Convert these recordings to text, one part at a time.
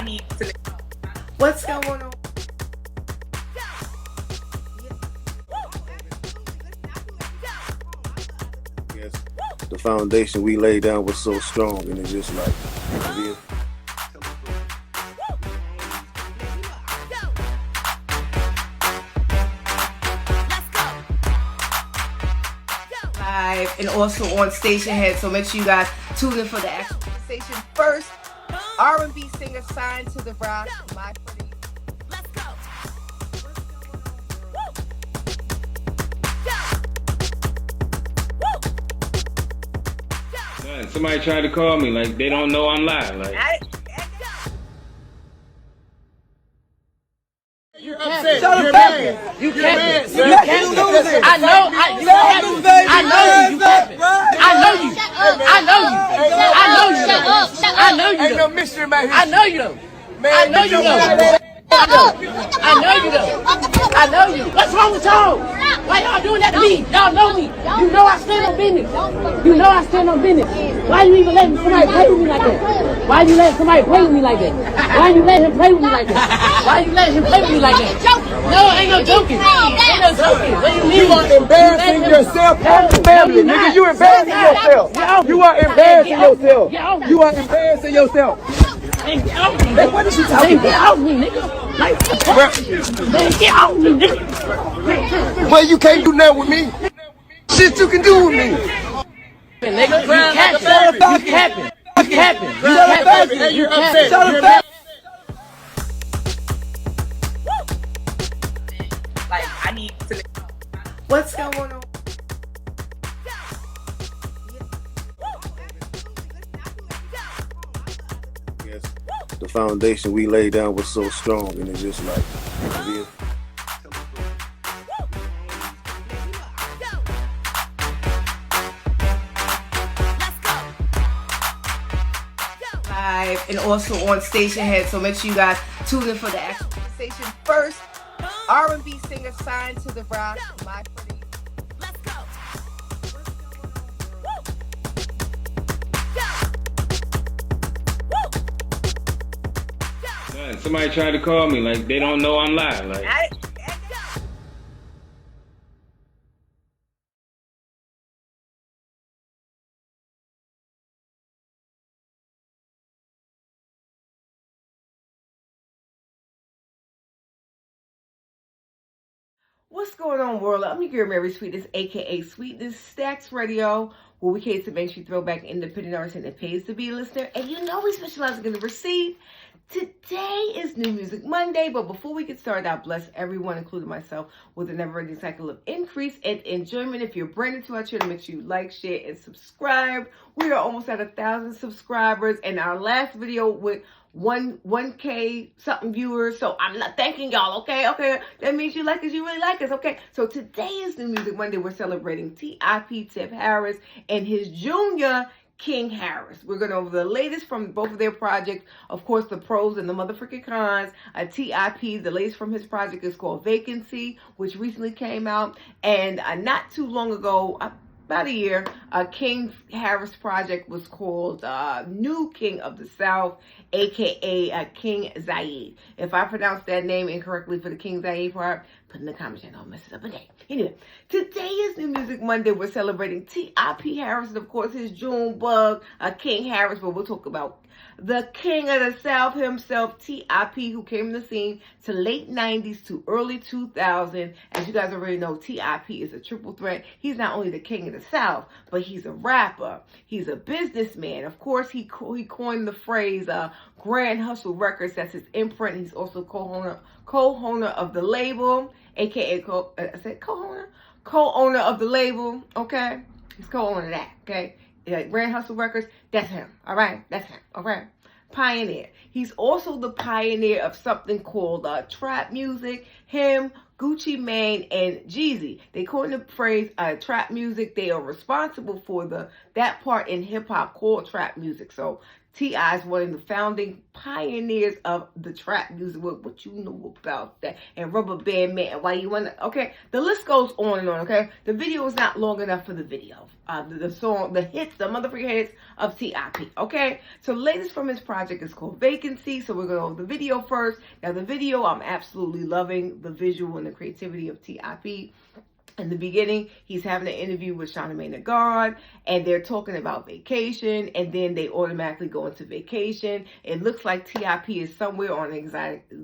I need to. What's going on? Yes, the foundation we laid down was so strong, and it's just like, Live and also on Stationhead, so make sure you guys tune in for the actual station first. R&B singer signed to the rock, my pretty. Let's go. Somebody tried to call me, like they don't know I'm live. Like you're upset. You're mad. You can't. You can't lose it. I know. I know you. I know you. I know you. Shut up. I know you. Ain't no mystery about here. I know you though. Man, I know you though. I know you though. I know you. What's wrong with y'all? Why y'all doing that to me? Y'all know me. You know I stand on business. You know I stand on business. Why you even letting somebody play with me like that? Why you letting somebody play with me like that? Why you letting him play with me like that? Why you letting him play with me like that? No, ain't no joking. Ain't no joking. What do you mean? You are embarrassing yourself and the family, nigga. You embarrassing yourself. You are embarrassing yourself. You are embarrassing yourself. Man, what is you talking about? Get off me, nigga. Man, get off me, nigga. Well, you can't do nothing with me. Shit you can do with me. Nigga, you capping. You capping. You're upset. You're mad. Like, I need to. What's going on? yes, the foundation we laid down was so strong, and it's just like, Live and also on Stationhead, so make sure you guys tune in for the actual station first. R&B singer signed to the rock, my pretty. Let's go. somebody tried to call me, like they don't know I'm live. Like What's going on, world? I'm your girl, Marysweetness, aka Sweetness, Stacks Radio, where we cater to mainstream throwback independent artists and it pays to be a listener. And you know we specialize in the receipt. Today is New Music Monday, but before we get started, I bless everyone, including myself, with a never-ending cycle of increase and enjoyment. If you're brand new to our channel, make sure you like, share, and subscribe. We are almost at 1,000 subscribers, and our last video with 1K something viewers, so I'm not thanking y'all, okay? That means you like us, you really like us, okay? So today is New Music Monday. We're celebrating T.I.P. Tip Harris and his junior King Harris. We're going over the latest from both of their projects. Of course, the pros and the motherfucking cons. T.I.P., the latest from his project is called Vacancy, which recently came out. And not too long ago, about a year, King Harris project was called New King of the South, aka King Zaid. If I pronounced that name incorrectly for the King Zaid part, put in the comments, don't mess it up again. Anyway, today is New Music Monday. We're celebrating T.I.P. Harris and, of course, his June bug, King Harris, but we'll talk about the King of the South himself, T.I.P., who came in the scene to late 90s to early 2000. As you guys already know, T.I.P. is a triple threat. He's not only the King of the South, but he's a rapper. He's a businessman. Of course, he coined the phrase Grand Hustle Records. That's his imprint. He's also co-owner of the label, aka co-owner of the label, okay? He's co-owner of that, okay? Grand Hustle Records, that's him, all right? That's him, all right? Pioneer. He's also the pioneer of something called trap music. Him, Gucci Mane, and Jeezy. They coined the phrase trap music. They are responsible for that part in hip-hop called trap music. So T.I. is one of the founding pioneers of the trap music. What you know about that? And Rubber Band Man. Why you want to? Okay, the list goes on and on. Okay, the video is not long enough for the video. The song, the hits, the motherfucking hits of T.I.P. Okay, so the latest from his project is called Vacancy. So we're going to go over the video first. Now the video, I'm absolutely loving the visual and the creativity of T.I.P. In the beginning, he's having an interview with Charlamagne the God, and they're talking about vacation, and then they automatically go into vacation. It looks like T.I.P. is somewhere on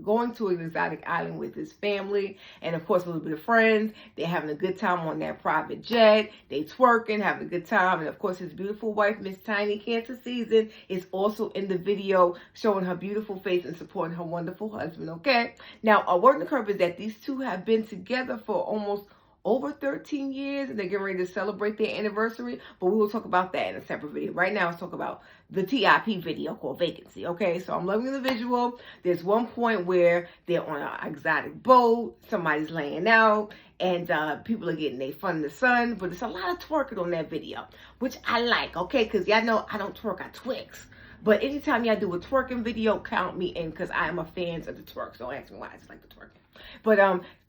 going to an exotic island with his family, and of course a little bit of friends. They're having a good time on that private jet. They twerking, having a good time, and of course his beautiful wife, Miss Tiny Cancer Season, is also in the video, showing her beautiful face and supporting her wonderful husband. Okay, now a word on the curve is that these two have been together for almost over 13 years, and they're getting ready to celebrate their anniversary, but we will talk about that in a separate video. Right now, let's talk about the T.I.P. video called Vacancy, okay? So I'm loving the visual. There's one point where they're on an exotic boat, somebody's laying out, and people are getting their fun in the sun, but there's a lot of twerking on that video, which I like, okay? Because y'all know I don't twerk, I Twix. But anytime y'all do a twerking video, count me in, because I am a fan of the twerk. Don't ask me why, I just like the twerking. But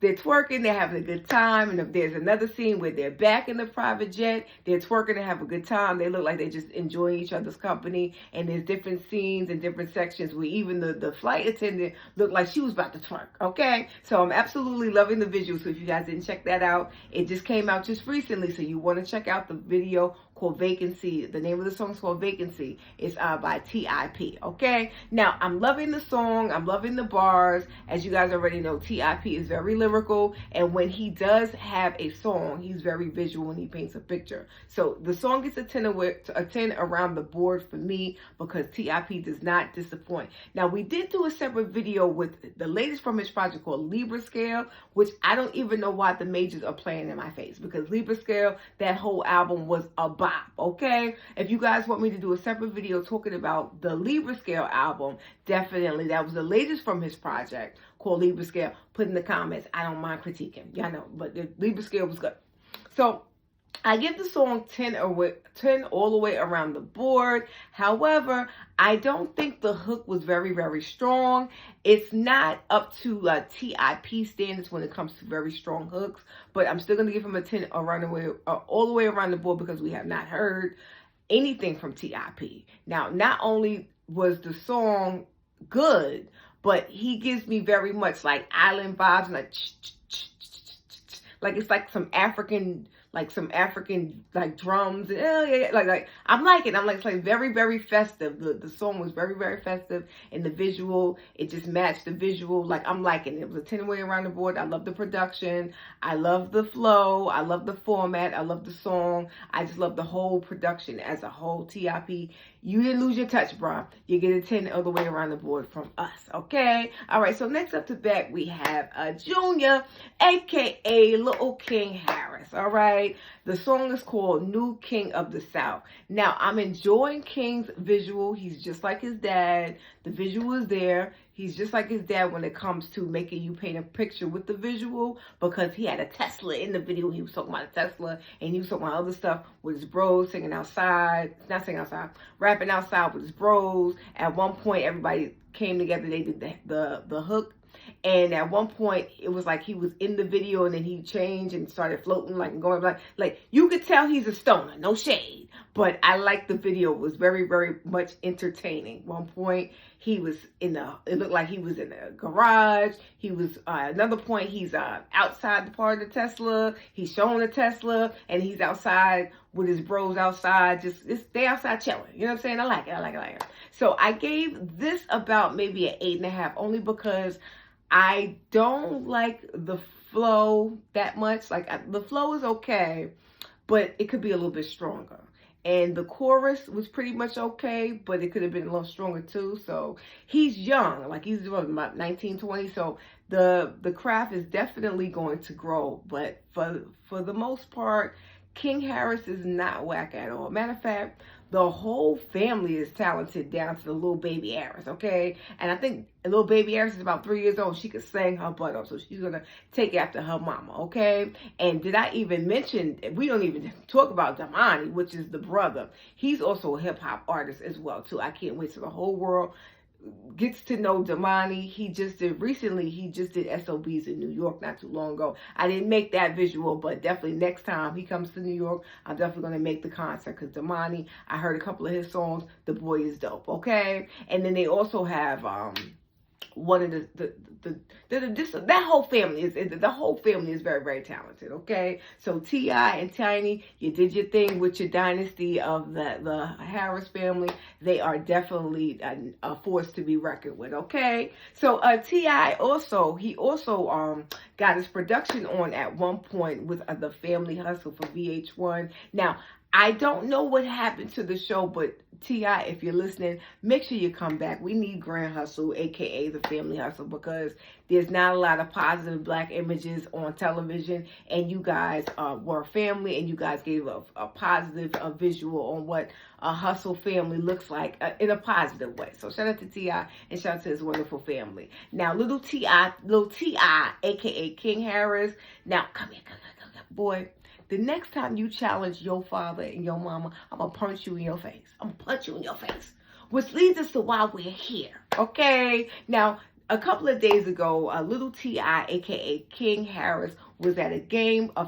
they're twerking, they're having a good time, and if there's another scene where they're back in the private jet, they're twerking and have a good time. They look like they're just enjoying each other's company, and there's different scenes and different sections where even the flight attendant looked like she was about to twerk, okay? So I'm absolutely loving the visual, so if you guys didn't check that out, it just came out just recently, so you want to check out the video called Vacancy. The name of the song is called Vacancy. It's by T.I.P. Okay? Now, I'm loving the song. I'm loving the bars. As you guys already know, T.I.P. is very lyrical, and when he does have a song, he's very visual and he paints a picture. So the song gets a 10 around the board for me, because T.I.P. does not disappoint. Now, we did do a separate video with the latest from his project called Libra Scale, which I don't even know why the majors are playing in my face, because Libra Scale, that whole album was a bop, okay? If you guys want me to do a separate video talking about the Libra Scale album, definitely. That was the latest from his project called Libra Scale. Put in the comments. I don't mind critiquing. Y'all know, but the Libra Scale was good. So I give the song 10 all the way around the board. However, I don't think the hook was very, very strong. It's not up to T.I.P. standards when it comes to very strong hooks, but I'm still going to give him a 10 all the way around the board, because we have not heard anything from T.I.P. Now, not only was the song good, but he gives me very much like island vibes, and like it's like some African drums, and like I'm liking. It's like very, very festive. The song was very, very festive, and the visual, it just matched the visual. Like, I'm liking it. It was a 10 way around the board. I love the production. I love the flow. I love the format. I love the song. I just love the whole production as a whole. T.I.P., you didn't lose your touch, bro. You get a 10 all the way around the board from us, okay? All right, so next up to bat, we have Junior, a.k.a. Little King Harris, all right? The song is called New King of the South. Now, I'm enjoying King's visual. He's just like his dad. The visual is there. He's just like his dad when it comes to making you paint a picture with the visual, because he had a Tesla in the video. He was talking about a Tesla, and he was talking about other stuff with his bros, singing outside. Not singing outside, rapping outside with his bros. At one point, everybody came together. They did the hook. And at one point, it was like he was in the video, and then he changed and started floating, like going like you could tell he's a stoner, no shade. But I liked the video. It was very, very much entertaining. One point, he was it looked like he was in a garage. He was, another point, he's outside the part of the Tesla. He's showing the Tesla, and he's outside with his bros outside. They outside chilling. You know what I'm saying? I like it. So I gave this about maybe an 8.5, only because I don't like the flow that much. Like, the flow is okay, but it could be a little bit stronger. And the chorus was pretty much okay, but it could have been a little stronger too. So he's young, like he's about 19, 20. So the craft is definitely going to grow. But for the most part, King Harris is not whack at all. Matter of fact, the whole family is talented down to the little baby Harris, okay? And I think little baby Harris is about 3 years old. She could sing her butt off, so she's going to take after her mama, okay? And did I even mention, we don't even talk about Damani, which is the brother. He's also a hip-hop artist as well, too. I can't wait till the whole world gets to know Damani. He just did SOBs in New York not too long ago. I didn't make that visual, but definitely next time he comes to New York, I'm definitely going to make the concert, because Damani, I heard a couple of his songs. The boy is dope, okay? And then they also have one of that whole family is very, very talented, okay? So T.I. and Tiny, you did your thing with your dynasty of the Harris family. They are definitely a force to be reckoned with, okay? So T.I. also got his production on at one point with the Family Hustle for VH1. Now, I don't know what happened to the show, but T.I., if you're listening, make sure you come back. We need Grand Hustle, a.k.a. the Family Hustle, because there's not a lot of positive black images on television, and you guys were a family, and you guys gave a positive visual on what a hustle family looks like in a positive way. So shout out to T.I. and shout out to his wonderful family. Now, little T.I., a.k.a. King Harris. Now, come here, boy. The next time you challenge your father and your mama, I'm going to punch you in your face. I'm going to punch you in your face. Which leads us to why we're here, okay? Now, a couple of days ago, little T.I., a.k.a. King Harris, was at a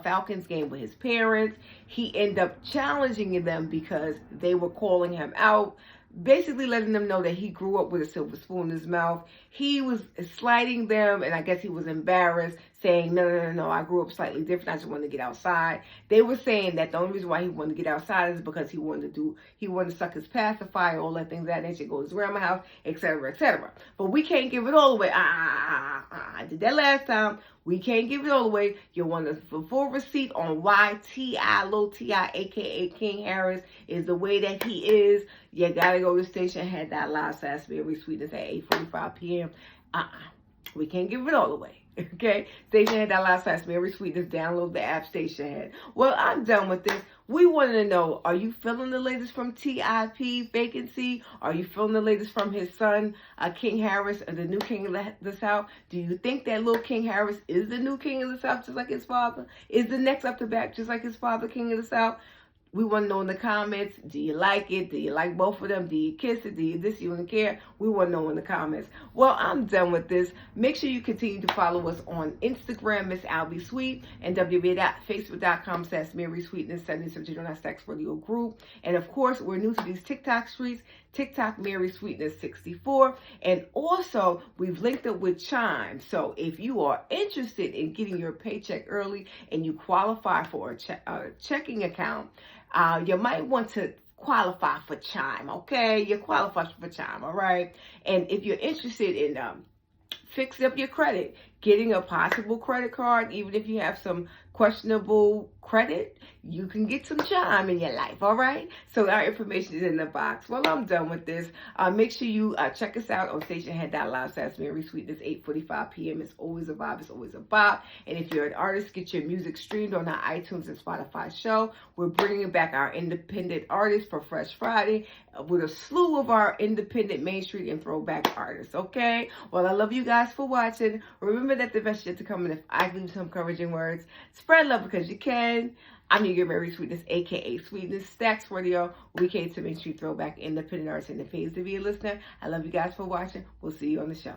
Falcons game with his parents. He ended up challenging them because they were calling him out, basically letting them know that he grew up with a silver spoon in his mouth. He was slighting them, and I guess he was embarrassed, saying, no, I grew up slightly different. I just wanted to get outside. They were saying that the only reason why he wanted to get outside is because he wanted to suck his pacifier, all that things of that nature, go to his grandma's house, etc., etc. But we can't give it all away. I did that last time. We can't give it all away. You want a full receipt on why T.I., little T.I., a.k.a. King Harris, is the way that he is. You gotta go to Stationhead.live / Marysweetness at 8:45 p.m. We can't give it all away. Okay, Stationhead.live / Marysweetness. Download the app Stationhead. Well, I'm done with this. We want to know, are you feeling the latest from TIP vacancy? Are you feeling the latest from his son, King Harris, the new king of the South? Do you think that little King Harris is the new king of the South, just like his father? Is the next up to bat just like his father, king of the South? We want to know in the comments, do you like it? Do you like both of them? Do you kiss it? Do you this? You don't care? We want to know in the comments. Well, I'm done with this. Make sure you continue to follow us on Instagram, Miss Albeedooent, and www.facebook.com / Marysweetness, sending some to our Stax Radio group. And of course, we're new to these TikTok streets. TikTok Marysweetness 64, and also we've linked up with Chime. So if you are interested in getting your paycheck early and you qualify for a checking account, you might want to qualify for Chime. Okay, you qualify for Chime, all right? And if you're interested in fixing up your credit, getting a possible credit card, even if you have some questionable credit, you can get some Chime in your life, all right? So our information is in the box. Well, I'm done with this. Make sure you check us out on Stationhead.live / Marysweetness, 8:45 p.m. It's always a vibe. It's always a bop. And if you're an artist, get your music streamed on our iTunes and Spotify show. We're bringing back our independent artists for Fresh Friday with a slew of our independent Main Street and throwback artists, okay? Well, I love you guys for watching. Remember that the best yet to come, and if I leave some encouraging words, spread love because you can. I'm your girl, Marysweetness, a.k.a. Sweetness, Stax Radio. We came to Main Street Throwback Independent Artists, and it pays to be a listener. I love you guys for watching. We'll see you on the show.